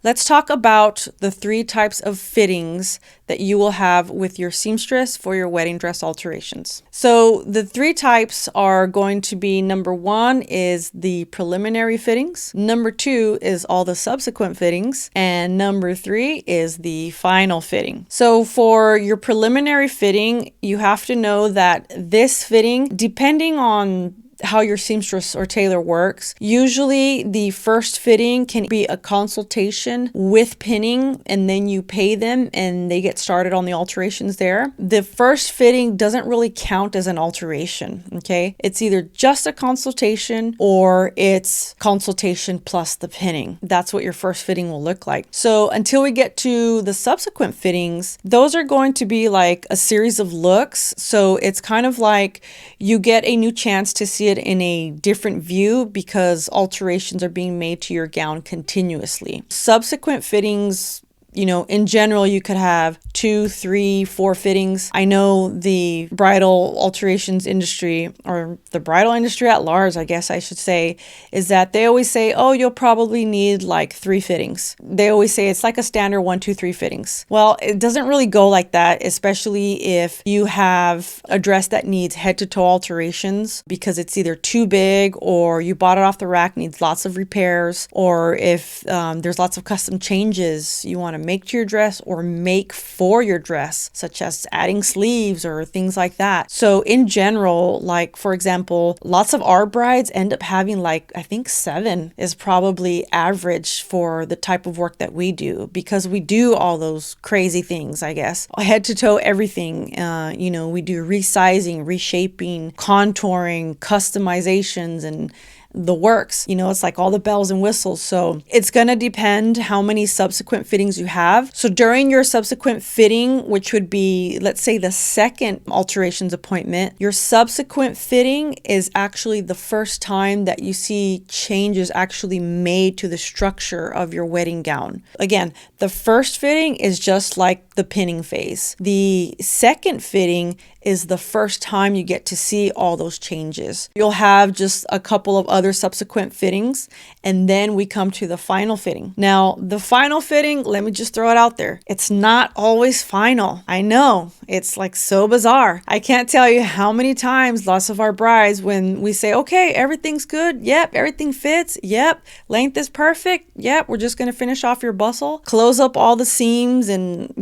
Let's talk about the 3 types of fittings that you will have with your seamstress for your wedding dress alterations. So the 3 types are going to be, number 1 is the preliminary fittings, number 2 is all the subsequent fittings, and number 3 is the final fitting. So for your preliminary fitting, you have to know that this fitting, depending on how your seamstress or tailor works. Usually the first fitting can be a consultation with pinning, and then you pay them and they get started on the alterations there. The first fitting doesn't really count as an alteration, okay? It's either just a consultation or it's consultation plus the pinning. That's what your first fitting will look like. So until we get to the subsequent fittings, those are going to be like a series of looks. So it's kind of like you get a new chance to see it in a different view because alterations are being made to your gown continuously. Subsequent fittings, in general, you could have 2, 3, 4 fittings. I know the bridal alterations industry, or the bridal industry at large, I guess I should say, is that they always say, oh, you'll probably need like 3 fittings. They always say it's like a standard 1, 2, 3 fittings. Well, it doesn't really go like that, especially if you have a dress that needs head to toe alterations because it's either too big or you bought it off the rack, needs lots of repairs, or if there's lots of custom changes you want to make to your dress or make for your dress, such as adding sleeves or things like that. So in general, like for example, lots of our brides end up having I think 7 is probably average for the type of work that we do, because we do all those crazy things, I guess. Head to toe, everything. We do resizing, reshaping, contouring, customizations, and the works. It's like all the bells and whistles. So it's going to depend how many subsequent fittings you have. So during your subsequent fitting, which would be, let's say, the second alterations appointment, your subsequent fitting is actually the first time that you see changes actually made to the structure of your wedding gown. Again, the first fitting is just like the pinning phase. The second fitting is the first time you get to see all those changes. You'll have just a couple of other subsequent fittings, and then we come to the final fitting. Now, the final fitting, let me just throw it out there. It's not always final. I know, it's like so bizarre. I can't tell you how many times lots of our brides, when we say, okay, everything's good. Yep, everything fits. Yep, length is perfect. Yep, we're just going to finish off your bustle, close up all the seams and,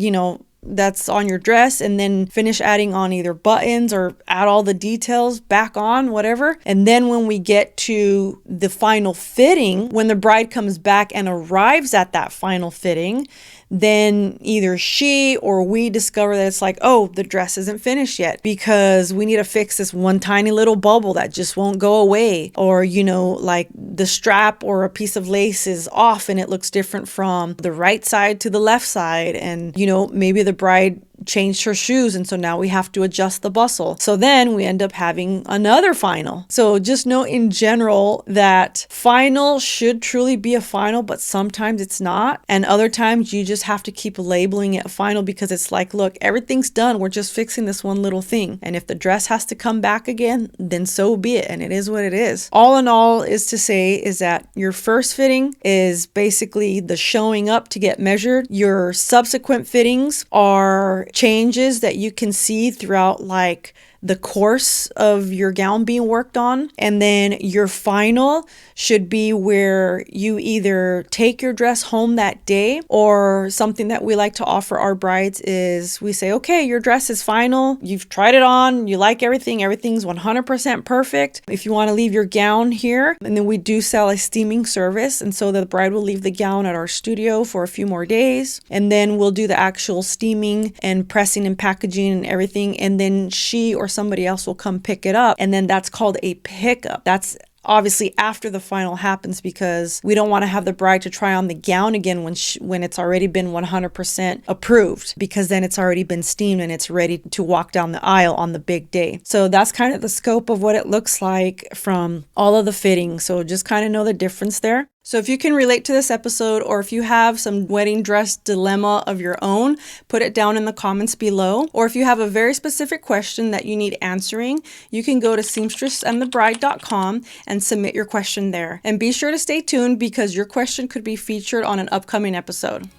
that's on your dress, and then finish adding on either buttons or add all the details back on, whatever. And then when we get to the final fitting, when the bride comes back and arrives at that final fitting, then either she or we discover that it's like, oh, the dress isn't finished yet because we need to fix this one tiny little bubble that just won't go away. Or, like the strap or a piece of lace is off and it looks different from the right side to the left side. And, maybe the bride changed her shoes, and so now we have to adjust the bustle. So then we end up having another final. So just know in general that final should truly be a final, but sometimes it's not. And other times you just have to keep labeling it a final because it's like, look, everything's done. We're just fixing this one little thing. And if the dress has to come back again, then so be it. And it is what it is. All in all is to say is that your first fitting is basically the showing up to get measured. Your subsequent fittings are changes that you can see throughout the course of your gown being worked on. And then your final should be where you either take your dress home that day, or something that we like to offer our brides is we say, okay, your dress is final. You've tried it on. You like everything. Everything's 100% perfect. If you want to leave your gown here, and then we do sell a steaming service. And so the bride will leave the gown at our studio for a few more days. And then we'll do the actual steaming and pressing and packaging and everything. And then she or somebody else will come pick it up. And then that's called a pickup. That's obviously after the final happens, because we don't want to have the bride to try on the gown again when it's already been 100% approved, because then it's already been steamed and it's ready to walk down the aisle on the big day. So that's kind of the scope of what it looks like from all of the fittings. So just kind of know the difference there. So if you can relate to this episode, or if you have some wedding dress dilemma of your own, put it down in the comments below. Or if you have a very specific question that you need answering, you can go to seamstressandthebride.com and submit your question there. And be sure to stay tuned because your question could be featured on an upcoming episode.